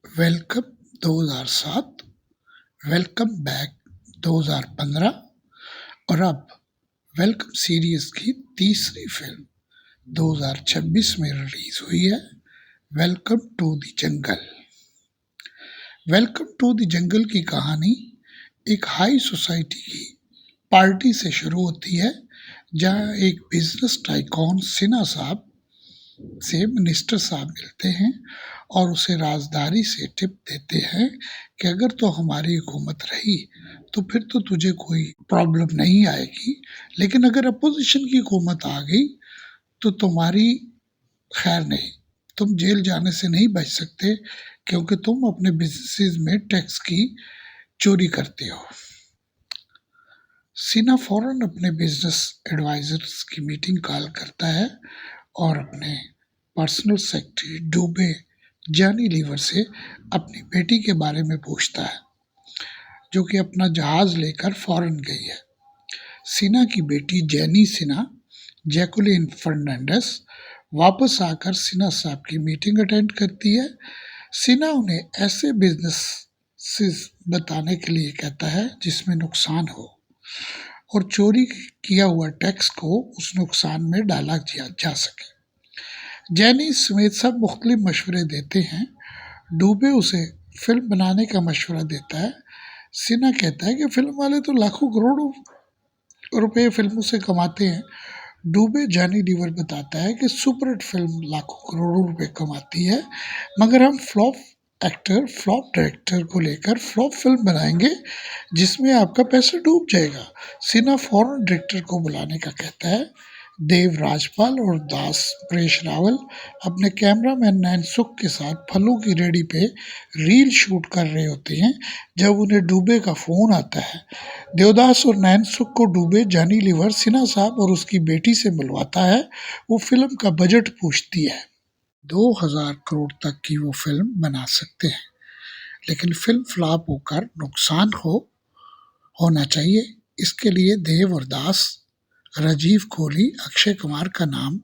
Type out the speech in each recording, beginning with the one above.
Welcome 2007, welcome back 2015 और अब welcome series की तीसरी फिल्म 2026 में रिलीज हुई है, welcome to the jungle. Welcome to the jungle की कहानी एक हाई सोसाइटी की पार्टी से शुरू होती है, जहां एक बिजनेस टाइकॉन सिन्हा साहब से मिनिस्टर साहब मिलते हैं और उसे राजदारी से टिप देते हैं कि अगर तो हमारी हुकूमत रही तो फिर तो तुझे कोई प्रॉब्लम नहीं आएगी, लेकिन अगर अपोजिशन की हुकूमत आ गई तो तुम्हारी खैर नहीं, तुम जेल जाने से नहीं बच सकते क्योंकि तुम अपने बिजनेसेस में टैक्स की चोरी करते हो। सिन्हा फौरन अपने बिजनेस एडवाइजर्स की मीटिंग कॉल करता है और अपने पर्सनल सेक्रेटरी डूबे जॉनी लीवर से अपनी बेटी के बारे में पूछता है, जो कि अपना जहाज लेकर फॉरेन गई है। सिन्हा की बेटी जेनी सिन्हा, जैकुलिन फर्नांडिस, वापस आकर सिन्हा साहब की मीटिंग अटेंड करती है। सिन्हा उन्हें ऐसे बिजनेस बताने के लिए कहता है जिसमें नुकसान हो और चोरी किया हुआ टैक्स को उस नुकसान में डाला जा सके। जैनी समेत सब मुख्तलिफ मशवरे देते हैं। डूबे उसे फिल्म बनाने का मशवरा देता है। सिन्हा कहता है कि फिल्म वाले तो लाखों करोड़ों रुपए फिल्मों से कमाते हैं। डूबे जॉनी लीवर बताता है कि सुपर हिट फिल्म लाखों करोड़ों रुपए कमाती है, मगर हम फ्लॉप एक्टर फ्लॉप डायरेक्टर को लेकर फ्लॉप फिल्म बनाएंगे जिसमें आपका पैसा डूब जाएगा। सिन्हा फौरन डायरेक्टर को बुलाने का कहता है। देव राजपाल और दास परेश रावल अपने कैमरामैन नैनसुख के साथ फलों की रेडी पे रील शूट कर रहे होते हैं जब उन्हें डूबे का फोन आता है। देवदास और नैनसुख को डूबे जॉनी लीवर सिन्हा साहब और उसकी बेटी से मिलवाता है। वो फिल्म का बजट पूछती है। 2000 करोड़ तक की वो फिल्म बना सकते हैं, लेकिन फिल्म फ्लॉप होकर नुकसान होना चाहिए। इसके लिए देव और दास राजीव कोहली, अक्षय कुमार का नाम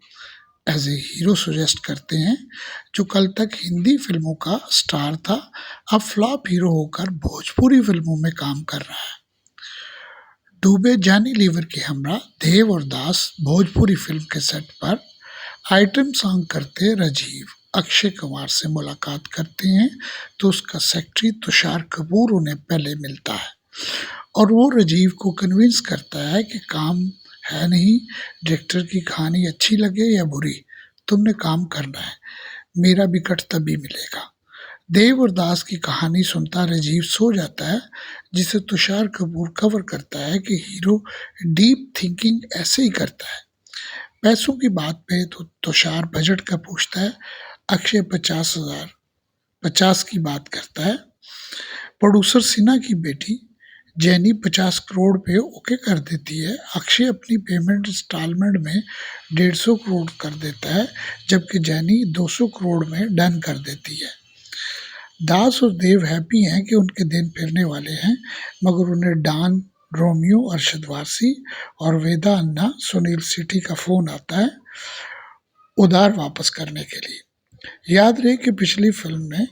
एज ए हीरो सजेस्ट करते हैं, जो कल तक हिंदी फिल्मों का स्टार था, अब फ्लॉप हीरो होकर भोजपुरी फिल्मों में काम कर रहा है। डूबे जॉनी लीवर के हमरा देव और दास भोजपुरी फिल्म के सेट पर आइटम सॉन्ग करते राजीव अक्षय कुमार से मुलाकात करते हैं, तो उसका सेक्रेटरी तुषार कपूर उन्हें पहले मिलता है और वो राजीव को कन्विंस करता है कि काम है नहीं, डायरेक्टर की कहानी अच्छी लगे या बुरी, तुमने काम करना है, मेरा भी कट तभी मिलेगा। देव और दास की कहानी सुनता राजीव सो जाता है, जिसे तुषार कपूर कवर करता है कि हीरो डीप थिंकिंग ऐसे ही करता है। पैसों की बात पे तो तुषार बजट का पूछता है। अक्षय 50 की बात करता है। प्रोड्यूसर सिन्हा की बेटी जैनी 50 करोड़ पे ओके कर देती है। अक्षय अपनी पेमेंट इंस्टॉलमेंट में 150 करोड़ कर देता है, जबकि जैनी 200 करोड़ में डन कर देती है। दास और देव हैप्पी हैं कि उनके दिन फिरने वाले हैं, मगर उन्हें डॉन, रोमियो, अरशद वारसी और वेदा अन्ना, सुनील शेट्टी का फोन आता है उधार वापस करने के लिए। याद रहे कि पिछली फिल्म में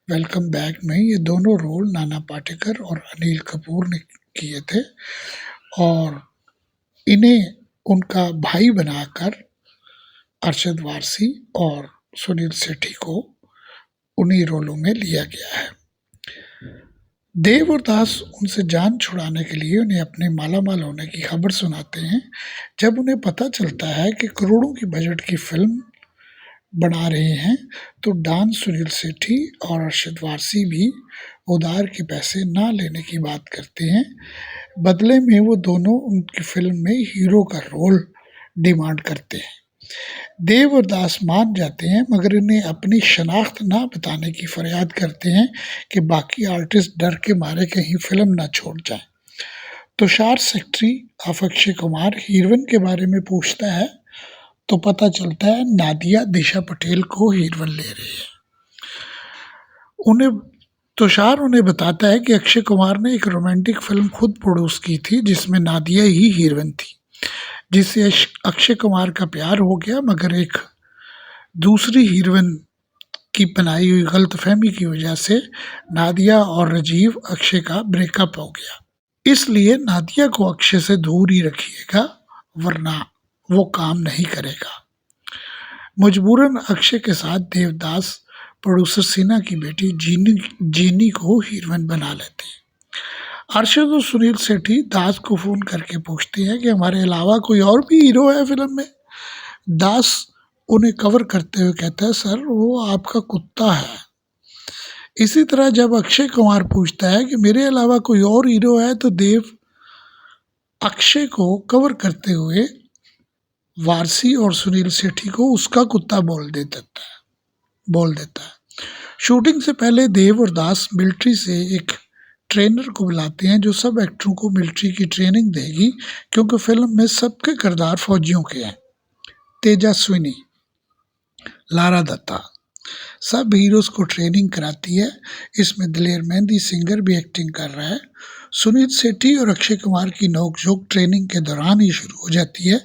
वेलकम बैक में ये दोनों रोल नाना पाटेकर और अनिल कपूर ने किए थे और इन्हें उनका भाई बनाकर अरशद वारसी और सुनील शेट्टी को उन्हीं रोलों में लिया गया है। देव और दास उनसे जान छुड़ाने के लिए उन्हें अपने मालामाल होने की खबर सुनाते हैं। जब उन्हें पता चलता है कि करोड़ों की बजट की फिल्म बना रहे हैं, तो डॉन सुनील शेट्टी और अरशद वारसी भी उधार के पैसे ना लेने की बात करते हैं। बदले में वो दोनों उनकी फिल्म में हीरो का रोल डिमांड करते हैं। देव और दास मान जाते हैं, मगर इन्हें अपनी शनाख्त ना बताने की फरियाद करते हैं कि बाकी आर्टिस्ट डर के मारे कहीं फिल्म ना छोड़ जाए। Tushar secretary of Akshay Kumar heroine के बारे में पूछता है, तो पता चलता है नादिया दिशा पटेल को हीरोइन ले रही है। तुषार उन्हें बताता है कि अक्षय कुमार ने एक रोमांटिक फिल्म खुद प्रोड्यूस की थी जिसमें नादिया ही हीरोइन थी, जिससे अक्षय कुमार का प्यार हो गया, मगर एक दूसरी हीरोइन की बनाई हुई गलतफहमी की वजह से नादिया और राजीव अक्षय का ब्रेकअप हो गया। इसलिए नादिया को अक्षय से दूर ही रखिएगा, वरना वो काम नहीं करेगा। मजबूरन अक्षय के साथ देवदास प्रोड्यूसर सिन्हा की बेटी जेनी को हीरोइन बना लेते हैं। अरशद और सुनील सेठी दास को फोन करके पूछते हैं कि हमारे अलावा कोई और भी हीरो है फिल्म में। दास उन्हें कवर करते हुए कहता है, सर वो आपका कुत्ता है। इसी तरह जब अक्षय कुमार पूछता है कि मेरे अलावा कोई और हीरो है, तो देव अक्षय को कवर करते हुए वारसी और सुनील सेठी को उसका कुत्ता बोल देता है। शूटिंग से पहले देव और दास मिलिट्री से एक ट्रेनर को बुलाते हैं जो सब एक्टरों को मिलिट्री की ट्रेनिंग देगी, क्योंकि फिल्म में सबके किरदार फौजियों के हैं। तेजस्विनी, लारा दत्ता, सब हीरोज को ट्रेनिंग कराती है। इसमें दिलेर मेहंदी सिंगर भी एक्टिंग कर रहा है। सुनील सेठी और अक्षय कुमार की नोकझोंक ट्रेनिंग के दौरान ही शुरू हो जाती है,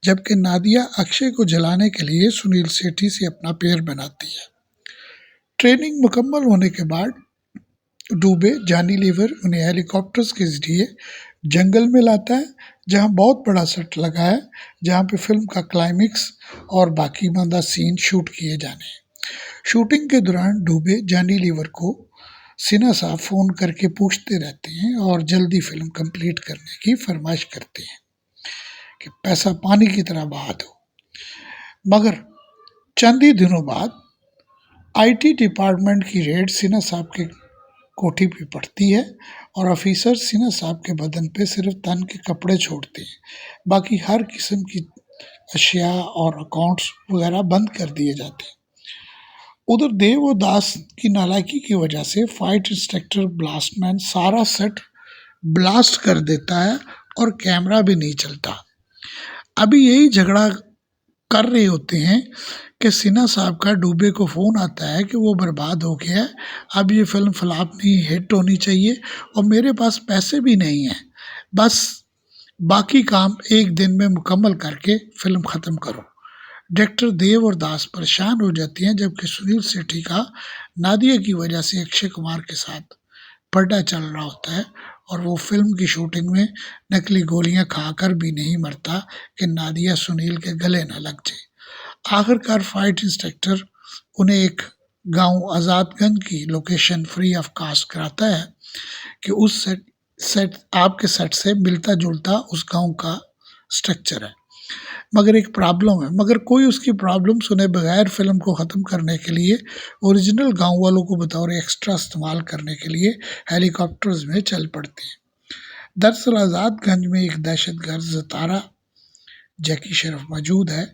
जबकि नादिया अक्षय को जलाने के लिए सुनील सेठी से अपना पेयर बनाती है। ट्रेनिंग मुकम्मल होने के बाद डूबे जॉनी लीवर उन्हें हेलीकॉप्टर्स के जरिए जंगल में लाता है, जहां बहुत बड़ा सेट लगा है, जहां पे फिल्म का क्लाइमेक्स और बाकी बांदा सीन शूट किए जाने हैं। शूटिंग के दौरान डूबे जॉनी लीवर को सिन्हा साहब फ़ोन करके पूछते रहते हैं और जल्दी फिल्म कंप्लीट करने की फरमाइश करते हैं कि पैसा पानी की तरह बहा दो। मगर चंद ही दिनों बाद आईटी डिपार्टमेंट की रेड सिन्हा साहब के कोठी पे पड़ती है और ऑफिसर सिन्हा साहब के बदन पे सिर्फ तन के कपड़े छोड़ते हैं, बाकी हर किस्म की अशिया और अकाउंट्स वगैरह बंद कर दिए जाते हैं। उधर देव और दास की नालायकी की वजह से फाइट इंस्ट्रक्टर ब्लास्टमैन सारा सेट ब्लास्ट कर देता है और कैमरा भी नहीं चलता। अभी यही झगड़ा कर रहे होते हैं कि सिन्हा साहब का डूबे को फ़ोन आता है कि वो बर्बाद हो गया है, अब ये फिल्म फ्लॉप नहीं हिट होनी चाहिए और मेरे पास पैसे भी नहीं हैं, बस बाकी काम एक दिन में मुकम्मल करके फिल्म ख़त्म करो। डायरेक्टर देव और दास परेशान हो जाती हैं, जबकि सुनील सेठी का नादिया की वजह से अक्षय कुमार के साथ पर्दा चल रहा होता है और वो फिल्म की शूटिंग में नकली गोलियां खाकर भी नहीं मरता कि नादिया सुनील के गले न लग जाए। आखिरकार फाइट इंस्ट्रक्टर उन्हें एक गांव आज़ादगंज की लोकेशन फ्री ऑफ कास्ट कराता है कि उस सेट आपके सेट से मिलता जुलता उस गांव का स्ट्रक्चर है, मगर एक प्रॉब्लम है। मगर कोई उसकी प्रॉब्लम सुने बगैर फिल्म को ख़त्म करने के लिए ओरिजिनल गांव वालों को बतौर एक्स्ट्रा इस्तेमाल करने के लिए हेलीकॉप्टर्स में चल पड़ते हैं। दरअसल आज़ादगंज में एक दहशतगर्द ज़तारा जैकी शरफ मौजूद है,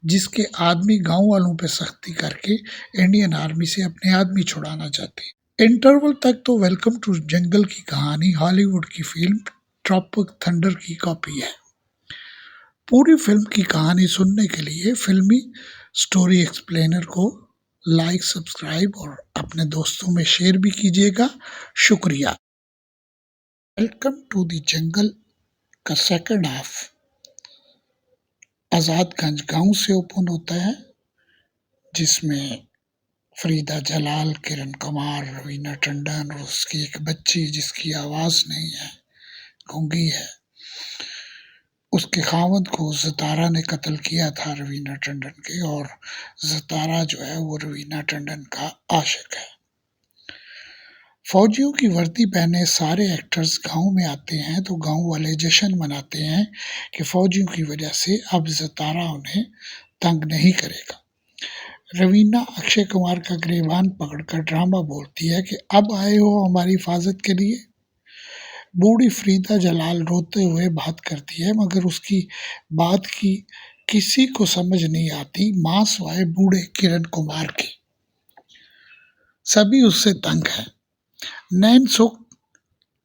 जिसके आदमी गांव वालों पे सख्ती करके इंडियन आर्मी से अपने आदमी छुड़ाना चाहते हैं। इंटरवल तक तो वेलकम टू जंगल की कहानी हॉलीवुड की फिल्म ट्रॉपिक थंडर की कॉपी है। पूरी फिल्म की कहानी सुनने के लिए फिल्मी स्टोरी एक्सप्लेनर को लाइक, सब्सक्राइब और अपने दोस्तों में शेयर भी कीजिएगा। शुक्रिया। वेलकम टू द जंगल का सेकंड हाफ आज़ादगंज गांव से ओपन होता है, जिसमें फरीदा जलाल, किरण कुमार, रवीना टंडन और उसकी एक बच्ची जिसकी आवाज़ नहीं है, गूंगी है, उसके खावंद को ज़तारा ने कत्ल किया था रवीना टंडन के, और ज़तारा जो है वो रवीना टंडन का आशिक है। फौजियों की वर्दी पहने सारे एक्टर्स गांव में आते हैं तो गांव वाले जश्न मनाते हैं कि फौजियों की वजह से अब ज़तारा उन्हें तंग नहीं करेगा। रवीना अक्षय कुमार का गिरबान पकड़कर ड्रामा बोलती है कि अब आए हो हमारी हिफाजत के लिए। बूढ़ी फरीदा जलाल रोते हुए बात करती है, मगर उसकी बात की किसी को समझ नहीं आती, मां सिवाय बूढ़े किरण कुमार की। सभी उससे तंग हैं। नैन सो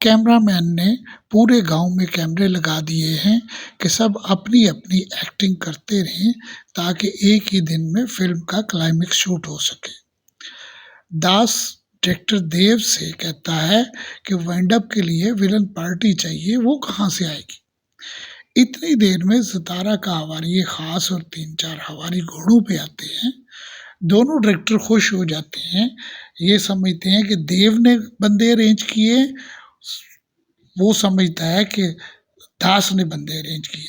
कैमरामैन ने पूरे गांव में कैमरे लगा दिए हैं कि सब अपनी अपनी एक्टिंग करते रहें ताकि एक ही दिन में फिल्म का क्लाइमेक्स शूट हो सके। दास डायरेक्टर देव से कहता है कि वाइंड अप के लिए विलन पार्टी चाहिए, वो कहाँ से आएगी। इतनी देर में ज़तारा का हवारी खास और 3-4 हवारी घोड़ों पे आते हैं। दोनों डायरेक्टर खुश हो जाते हैं, ये समझते हैं कि देव ने बंदे अरेंज किए, वो समझता है कि दास ने बंदे अरेंज किए।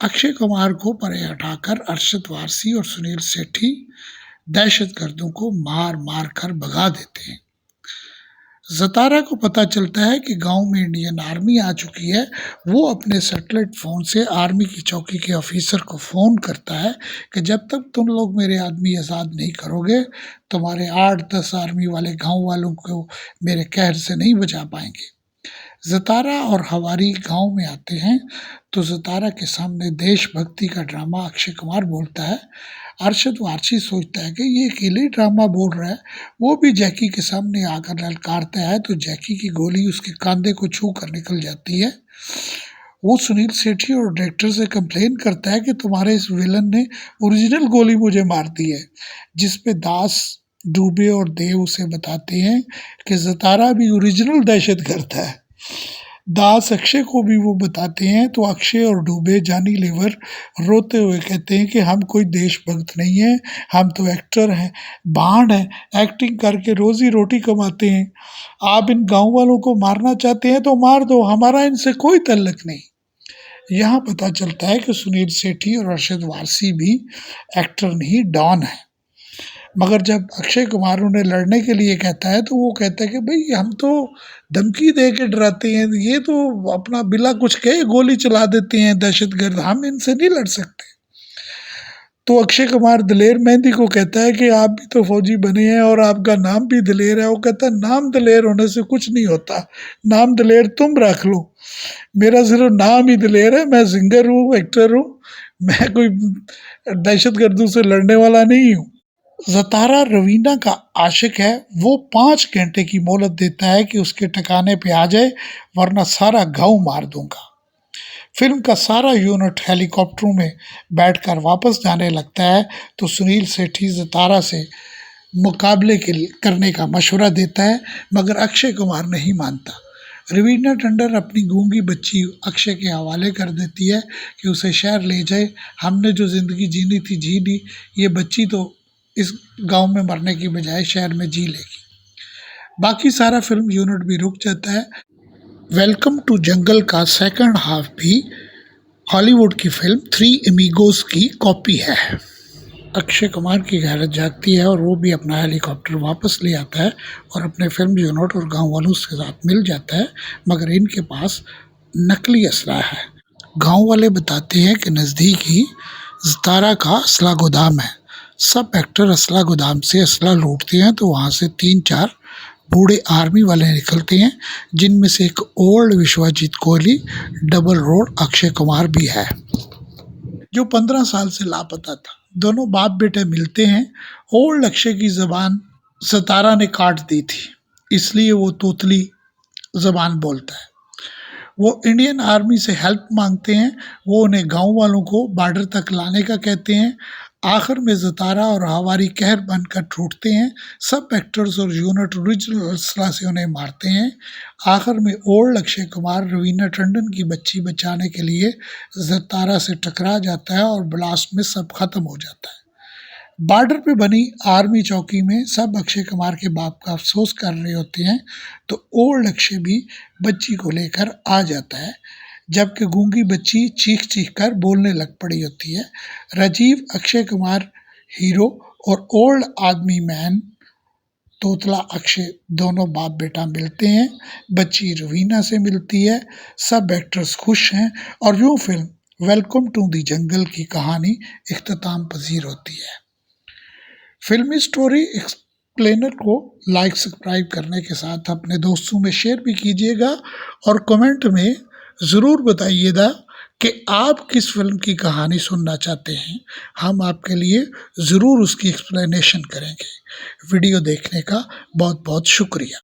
अक्षय कुमार को परे हटाकर अरशद वारसी और सुनील सेठी दहशतगर्दों को मार मार कर भगा देते हैं। ज़तारा को पता चलता है कि गांव में इंडियन आर्मी आ चुकी है। वो अपने सैटेलाइट फ़ोन से आर्मी की चौकी के ऑफिसर को फ़ोन करता है कि जब तक तुम लोग मेरे आदमी आज़ाद नहीं करोगे, तुम्हारे 8-10 आर्मी वाले गांव वालों को मेरे कहर से नहीं बचा पाएंगे। ज़तारा और हवारी गांव में आते हैं तो ज़तारा के सामने देशभक्ति का ड्रामा अक्षय कुमार बोलता है। अरशद वारसी सोचता है कि ये अकेले ड्रामा बोल रहा है। वो भी जैकी के सामने आकर ललकारता है तो जैकी की गोली उसके कंधे को छू कर निकल जाती है। वो सुनील सेठी और डायरेक्टर से कंप्लेन करता है कि तुम्हारे इस विलन ने ओरिजिनल गोली मुझे मार दी है, जिस पे दास, डूबे और देव उसे बताते हैं कि ज़तारा भी ओरिजिनल दहशत गर्द है। दास अक्षय को भी वो बताते हैं तो अक्षय और डूबे, जानी लीवर रोते हुए कहते हैं कि हम कोई देशभक्त नहीं है, हम तो एक्टर हैं, भांड हैं, एक्टिंग करके रोजी रोटी कमाते हैं। आप इन गांव वालों को मारना चाहते हैं तो मार दो, हमारा इनसे कोई तल्लक नहीं। यहाँ पता चलता है कि सुनील सेठी और अरशद वारसी भी एक्टर नहीं, डॉन है। मगर जब अक्षय कुमार उन्हें लड़ने के लिए कहता है तो वो कहता है कि भाई हम तो धमकी दे के डराते हैं, ये तो अपना बिना कुछ कहे गोली चला देते हैं दहशतगर्द, हम इनसे नहीं लड़ सकते। तो अक्षय कुमार दलेर मेहंदी को कहता है कि आप भी तो फौजी बने हैं और आपका नाम भी दलेर है। वो कहता है नाम दलेर होने से कुछ नहीं होता, नाम दलेर तुम रख लो, मेरा सिर्फ नाम ही दलेर है, मैं सिंगर हूँ, एक्टर हूँ, मैं कोई दहशतगर्दों से लड़ने वाला नहीं हूँ। ज़तारा रवीना का आशिक है। वो 5 घंटे की मोहलत देता है कि उसके ठिकाने पे आ जाए, वरना सारा गांव मार दूंगा। फिल्म का सारा यूनिट हेलीकॉप्टरों में बैठकर वापस जाने लगता है तो सुनील सेठी ज़तारा से मुकाबले करने का मशवरा देता है, मगर अक्षय कुमार नहीं मानता। रवीना टंडन अपनी गूंगी बच्ची अक्षय के हवाले कर देती है कि उसे शहर ले जाए, हमने जो ज़िंदगी जीनी थी जी ली, ये बच्ची तो इस गांव में मरने की बजाय शहर में जी लेगी। बाकी सारा फिल्म यूनिट भी रुक जाता है। वेलकम टू जंगल का सेकंड हाफ भी हॉलीवुड की फिल्म 3 अमीगोस की कॉपी है। अक्षय कुमार की गैरत जागती है और वो भी अपना हेलीकॉप्टर वापस ले आता है और अपने फिल्म यूनिट और गांव वालों के साथ मिल जाता है, मगर इनके पास नकली असला है। गांव वाले बताते हैं कि नज़दीक ही ज़तारा का असला गोदाम है। सब एक्टर असला गोदाम से असला लूटते हैं तो वहाँ से 3-4 बूढ़े आर्मी वाले निकलते हैं, जिनमें से एक old Vishwajeet Kohli, double road Akshay Kumar भी है, जो 15 साल से लापता था। दोनों बाप बेटे मिलते हैं। ओल्ड अक्षय की ज़बान ज़तारा ने काट दी थी, इसलिए वो तोतली ज़बान बोलता है। वो इंडियन आर्मी से हेल्प मांगते हैं, वो उन्हें गांव वालों को बॉर्डर तक लाने का कहते हैं। आखिर में ज़तारा और हवारी कहर बनकर टूटते हैं। सब एक्टर्स और यूनिट ओरिजिनल असला से उन्हें मारते हैं। आखिर में ओल्ड अक्षय कुमार रवीना टंडन की बच्ची बचाने के लिए ज़तारा से टकरा जाता है और ब्लास्ट में सब खत्म हो जाता है। बॉर्डर पे बनी आर्मी चौकी में सब अक्षय कुमार के बाप का अफसोस कर रहे होते हैं तो ओल्ड अक्षय भी बच्ची को लेकर आ जाता है, जबकि गूंगी बच्ची चीख चीख कर बोलने लग पड़ी होती है। राजीव, अक्षय कुमार हीरो और ओल्ड आदमी मैन तोतला अक्षय दोनों बाप बेटा मिलते हैं। बच्ची रवीना से मिलती है। सब एक्टर्स खुश हैं और यूँ film welcome to the jungle की कहानी इख्तिताम पजीर होती है। फिल्मी स्टोरी एक्सप्लेनर को लाइक सब्सक्राइब करने के साथ अपने दोस्तों में शेयर भी कीजिएगा और कमेंट में ज़रूर बताइएगा कि आप किस फिल्म की कहानी सुनना चाहते हैं। हम आपके लिए ज़रूर उसकी एक्सप्लेनेशन करेंगे। वीडियो देखने का बहुत बहुत शुक्रिया।